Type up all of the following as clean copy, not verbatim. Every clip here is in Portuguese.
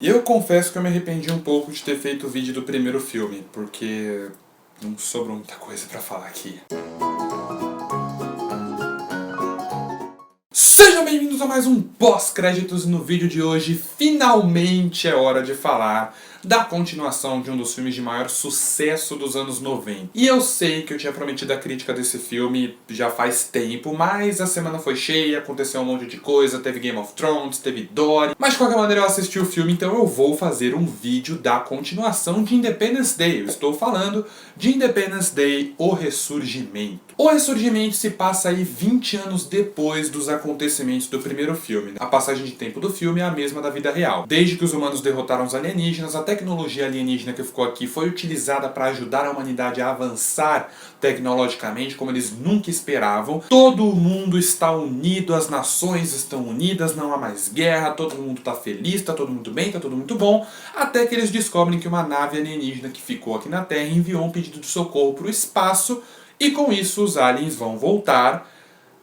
E eu confesso que eu me arrependi um pouco de ter feito o vídeo do primeiro filme, porque não sobrou muita coisa pra falar aqui. Sejam bem-vindos a mais um pós-créditos. No vídeo de hoje, finalmente é hora de falar da continuação de um dos filmes de maior sucesso dos anos 90. E eu sei que eu tinha prometido a crítica desse filme já faz tempo, mas a semana foi cheia, aconteceu um monte de coisa, teve Game of Thrones, teve Dory, mas de qualquer maneira eu assisti o filme, então eu vou fazer um vídeo da continuação de Independence Day. Eu estou falando de Independence Day, O Ressurgimento. O Ressurgimento se passa aí 20 anos depois dos acontecimentos do primeiro filme. A passagem de tempo do filme é a mesma da vida real. Desde que os humanos derrotaram os alienígenas, a tecnologia alienígena que ficou aqui foi utilizada para ajudar a humanidade a avançar tecnologicamente como eles nunca esperavam. Todo mundo está unido, as nações estão unidas, não há mais guerra, todo mundo está feliz, está todo mundo bem, está tudo muito bom, até que eles descobrem que uma nave alienígena que ficou aqui na Terra enviou um pedido de socorro para o espaço. E com isso os aliens vão voltar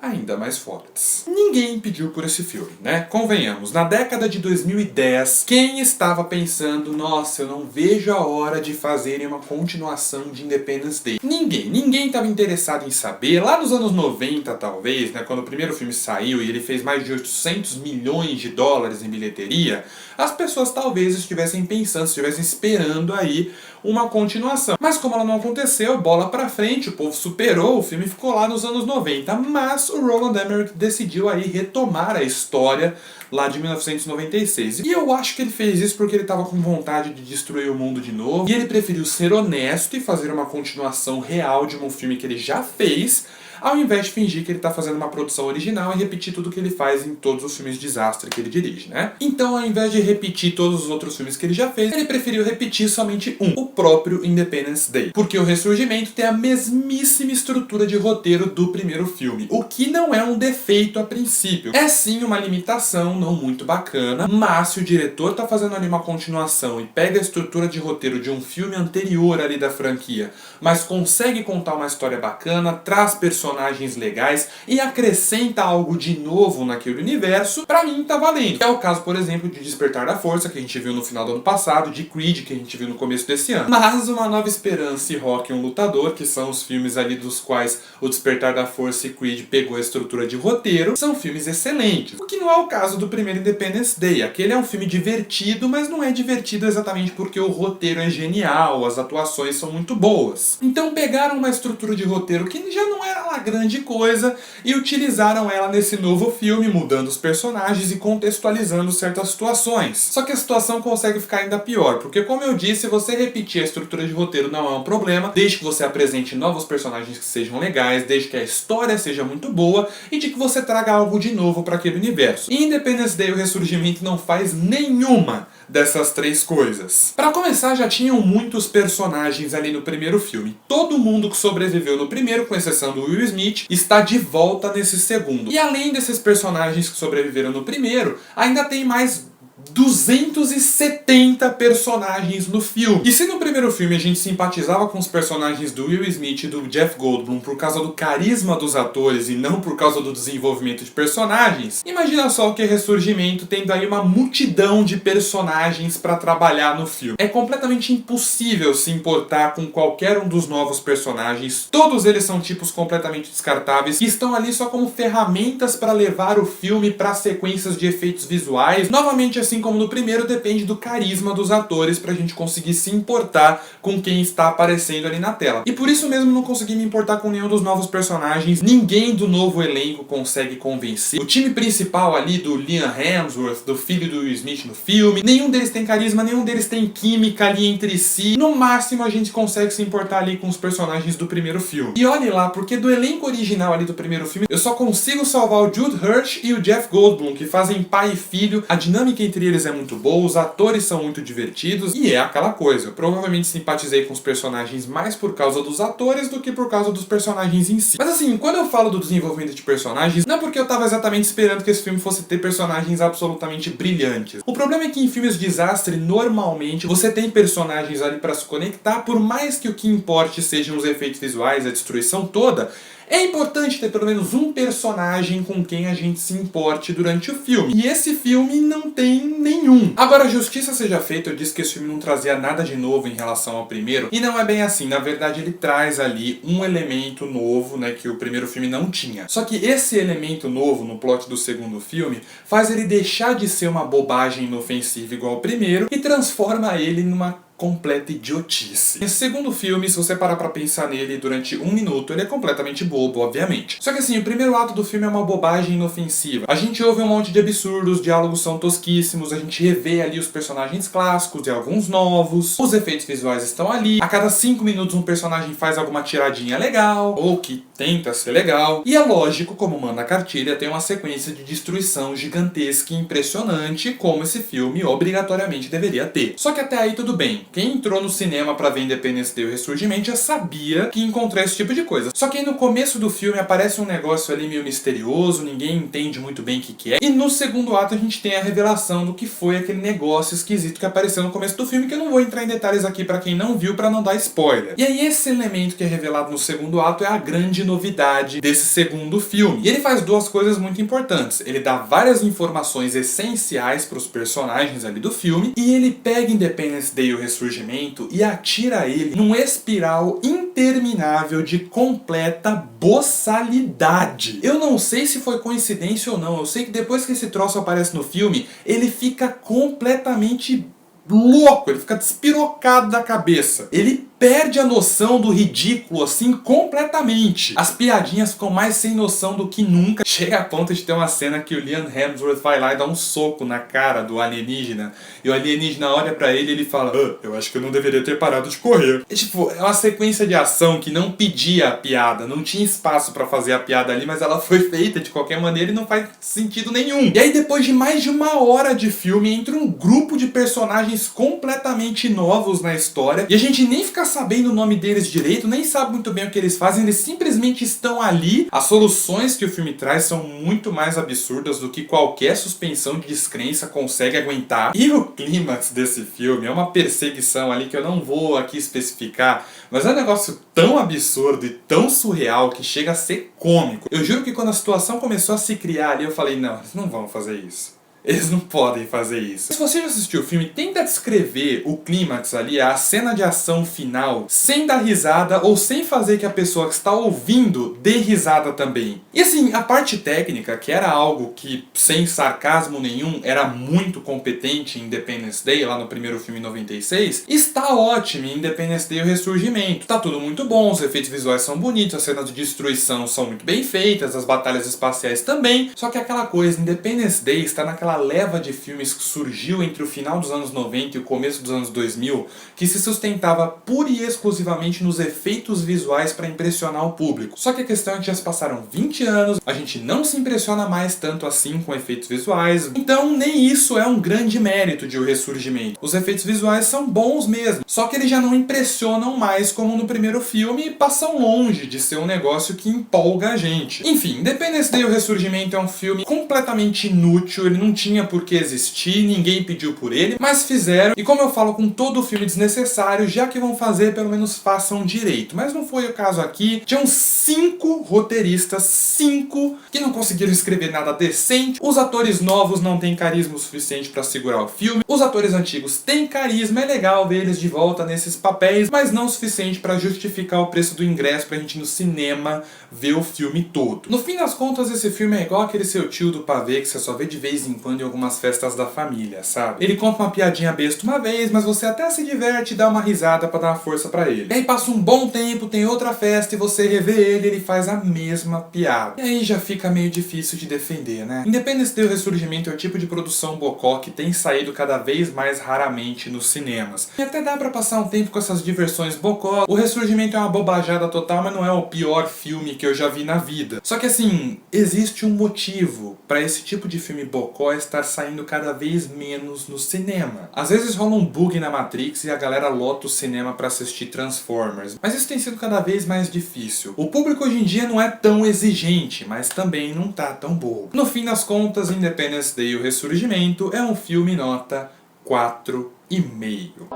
ainda mais fortes. Ninguém pediu por esse filme, né? Convenhamos, na década de 2010, quem estava pensando, nossa, eu não vejo a hora de fazerem uma continuação de Independence Day? Ninguém estava interessado em saber. Lá nos anos 90, talvez, né, quando o primeiro filme saiu e ele fez mais de 800 milhões de dólares em bilheteria, as pessoas talvez estivessem pensando, estivessem esperando aí uma continuação. Mas como ela não aconteceu, bola pra frente, o povo superou, o filme ficou lá nos anos 90, mas o Roland Emmerich decidiu aí retomar a história lá de 1996. E eu acho que ele fez isso porque ele estava com vontade de destruir o mundo de novo, e ele preferiu ser honesto e fazer uma continuação real de um filme que ele já fez, ao invés de fingir que ele está fazendo uma produção original e repetir tudo que ele faz em todos os filmes de desastre que ele dirige, né? Então, ao invés de repetir todos os outros filmes que ele já fez, ele preferiu repetir somente um, o próprio Independence Day. Porque o Ressurgimento tem a mesmíssima estrutura de roteiro do primeiro filme, o que não é um defeito a princípio. É sim uma limitação não muito bacana, mas se o diretor está fazendo ali uma continuação e pega a estrutura de roteiro de um filme anterior ali da franquia, mas consegue contar uma história bacana, traz personagens legais e acrescenta algo de novo naquele universo, pra mim tá valendo. É o caso, por exemplo, de Despertar da Força, que a gente viu no final do ano passado, de Creed, que a gente viu no começo desse ano. Mas Uma Nova Esperança e Rock um Lutador, que são os filmes ali dos quais o Despertar da Força e Creed pegou a estrutura de roteiro, são filmes excelentes. O que não é o caso do primeiro Independence Day. Aquele é um filme divertido, mas não é divertido exatamente porque o roteiro é genial, as atuações são muito boas. Então pegaram uma estrutura de roteiro que já não era lá grande coisa e utilizaram ela nesse novo filme, mudando os personagens e contextualizando certas situações. Só que a situação consegue ficar ainda pior, porque como eu disse, você repetir a estrutura de roteiro não é um problema, desde que você apresente novos personagens que sejam legais, desde que a história seja muito boa e de que você traga algo de novo para aquele universo. E Independence Day, o Ressurgimento, não faz nenhuma dessas três coisas. Para começar, já tinham muitos personagens ali no primeiro filme. Todo mundo que sobreviveu no primeiro, com exceção do Will Smith, está de volta nesse segundo. E além desses personagens que sobreviveram no primeiro, ainda tem mais 270 personagens no filme. E se no primeiro filme a gente simpatizava com os personagens do Will Smith e do Jeff Goldblum por causa do carisma dos atores e não por causa do desenvolvimento de personagens, imagina só o que é Ressurgimento tendo aí uma multidão de personagens para trabalhar no filme. É completamente impossível se importar com qualquer um dos novos personagens. Todos eles são tipos completamente descartáveis e estão ali só como ferramentas para levar o filme para sequências de efeitos visuais. Novamente, assim como no primeiro, depende do carisma dos atores pra gente conseguir se importar com quem está aparecendo ali na tela. E por isso mesmo não consegui me importar com nenhum dos novos personagens, ninguém do novo elenco consegue convencer. O time principal ali do Liam Hemsworth, do filho do Will Smith no filme, nenhum deles tem carisma, nenhum deles tem química ali entre si. No máximo a gente consegue se importar ali com os personagens do primeiro filme. E olhe lá, porque do elenco original ali do primeiro filme, eu só consigo salvar o Jude Hirsch e o Jeff Goldblum, que fazem pai e filho. A dinâmica entre eles é muito boa, os atores são muito divertidos e é aquela coisa. Eu provavelmente simpatizei com os personagens mais por causa dos atores do que por causa dos personagens em si. Mas assim, quando eu falo do desenvolvimento de personagens, não é porque eu tava exatamente esperando que esse filme fosse ter personagens absolutamente brilhantes. O problema é que em filmes de desastre, normalmente, você tem personagens ali pra se conectar, por mais que o que importe sejam os efeitos visuais, a destruição toda, É importante ter pelo menos um personagem com quem a gente se importe durante o filme. E esse filme não tem nenhum. Agora, justiça seja feita, eu disse que esse filme não trazia nada de novo em relação ao primeiro. E não é bem assim. Na verdade, ele traz ali um elemento novo, né, que o primeiro filme não tinha. Só que esse elemento novo no plot do segundo filme faz ele deixar de ser uma bobagem inofensiva igual ao primeiro e transforma ele numa completa idiotice. Esse segundo filme, se você parar pra pensar nele durante um minuto, ele é completamente bobo, obviamente. Só que assim, o primeiro ato do filme é uma bobagem inofensiva. A gente ouve um monte de absurdos, os diálogos são tosquíssimos, a gente revê ali os personagens clássicos e alguns novos, os efeitos visuais estão ali, a cada 5 minutos um personagem faz alguma tiradinha legal, ou que tenta ser legal, e é lógico, como manda a cartilha, tem uma sequência de destruição gigantesca e impressionante, como esse filme obrigatoriamente deveria ter. Só que até aí tudo bem. Quem entrou no cinema pra ver Independence Day e o Ressurgimento já sabia que ia encontrar esse tipo de coisa. Só que aí no começo do filme aparece um negócio ali meio misterioso, ninguém entende muito bem o que é. E no segundo ato a gente tem a revelação do que foi aquele negócio esquisito que apareceu no começo do filme, que eu não vou entrar em detalhes aqui pra quem não viu, pra não dar spoiler. E aí esse elemento que é revelado no segundo ato é a grande novidade desse segundo filme. E ele faz duas coisas muito importantes. Ele dá várias informações essenciais pros personagens ali do filme, e ele pega Independence Day e o Ressurgimento e atira ele num espiral interminável de completa boçalidade. Eu não sei se foi coincidência ou não, eu sei que depois que esse troço aparece no filme, ele fica completamente louco, ele fica despirocado da cabeça. Ele perde a noção do ridículo, assim, completamente. As piadinhas ficam mais sem noção do que nunca. Chega a ponto de ter uma cena que o Liam Hemsworth vai lá e dá um soco na cara do alienígena. E o alienígena olha pra ele e ele fala: eu acho que eu não deveria ter parado de correr. E, tipo, é uma sequência de ação que não pedia a piada. Não tinha espaço pra fazer a piada ali, mas ela foi feita de qualquer maneira e não faz sentido nenhum. E aí, depois de mais de 1 hora de filme, entra um grupo de personagens completamente novos na história. E a gente nem fica sabendo o nome deles direito, nem sabe muito bem o que eles fazem, eles simplesmente estão ali. As soluções que o filme traz são muito mais absurdas do que qualquer suspensão de descrença consegue aguentar. E o clímax desse filme é uma perseguição ali que eu não vou aqui especificar, mas é um negócio tão absurdo e tão surreal que chega a ser cômico. Eu juro que quando a situação começou a se criar ali, eu falei: não, eles não vão fazer isso. Eles não podem fazer isso. Se você já assistiu o filme, tenta descrever o clímax ali, a cena de ação final, sem dar risada ou sem fazer que a pessoa que está ouvindo dê risada também. E assim, a parte técnica, que era algo que, sem sarcasmo nenhum, era muito competente em Independence Day, lá no primeiro filme em 96, está ótimo em Independence Day e o Ressurgimento. Tá tudo muito bom, os efeitos visuais são bonitos, as cenas de destruição são muito bem feitas, as batalhas espaciais também. Só que aquela coisa, Independence Day está naquela leva de filmes que surgiu entre o final dos anos 90 e o começo dos anos 2000, que se sustentava pura e exclusivamente nos efeitos visuais para impressionar o público. Só que a questão é que já se passaram 20 anos, a gente não se impressiona mais tanto assim com efeitos visuais, então nem isso é um grande mérito de O Ressurgimento. Os efeitos visuais são bons mesmo, só que eles já não impressionam mais como no primeiro filme e passam longe de ser um negócio que empolga a gente. Enfim, Independence Day e O Ressurgimento é um filme completamente inútil, ele não tinha por que existir, ninguém pediu por ele, mas fizeram, e como eu falo com todo filme desnecessário, já que vão fazer, pelo menos façam direito. Mas não foi o caso aqui. Tinham 5 roteiristas, 5, que não conseguiram escrever nada decente. Os atores novos não têm carisma o suficiente pra segurar o filme. Os atores antigos têm carisma, é legal ver eles de volta nesses papéis, mas não o suficiente pra justificar o preço do ingresso pra gente ir no cinema ver o filme todo. No fim das contas, esse filme é igual aquele seu tio do pavê que você só vê de vez em quando em algumas festas da família, sabe? Ele conta uma piadinha besta uma vez, mas você até se diverte e dá uma risada pra dar uma força pra ele. E aí passa um bom tempo, tem outra festa e você revê ele, ele faz a mesma piada. E aí já fica meio difícil de defender, né? Independence Day e o Ressurgimento é o tipo de produção bocó que tem saído cada vez mais raramente nos cinemas. E até dá pra passar um tempo com essas diversões bocó. O Ressurgimento é uma bobajada total, mas não é o pior filme que eu já vi na vida. Só que assim, existe um motivo pra esse tipo de filme bocó estar saindo cada vez menos no cinema. Às vezes rola um bug na Matrix e a galera lota o cinema pra assistir Transformers, mas isso tem sido cada vez mais difícil. O público hoje em dia não é tão exigente, mas também não tá tão bobo. No fim das contas, Independence Day e o Ressurgimento é um filme nota 4,5.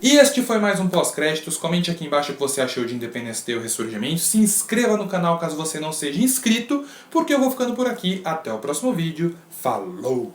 E este foi mais um pós-créditos. Comente aqui embaixo o que você achou de Independence Day: O Ressurgimento. Se inscreva no canal caso você não seja inscrito, porque eu vou ficando por aqui. Até o próximo vídeo. Falou!